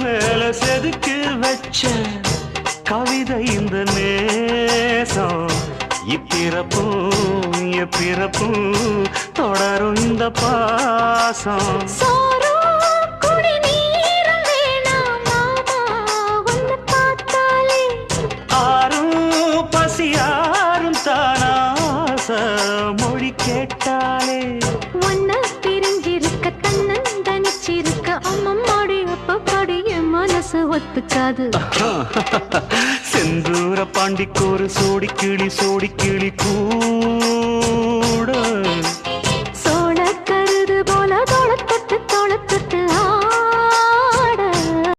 மேல செதுக்கு வச்ச கவிதை இந்த நேசம் இப்பிறப்பும் எப்பிறப்பும் தொடரும் இந்த பாசம் மொழி கேட்டாலே ஒன்ன பிரிஞ்சிருக்க தன்னந்தனிச்சிருக்க அம்மம்மாடி அப்பப்பாடி என் மனசு ஒத்துக்காது செந்தூர பாண்டிக்கு ஒரு சோடி கிளி கூ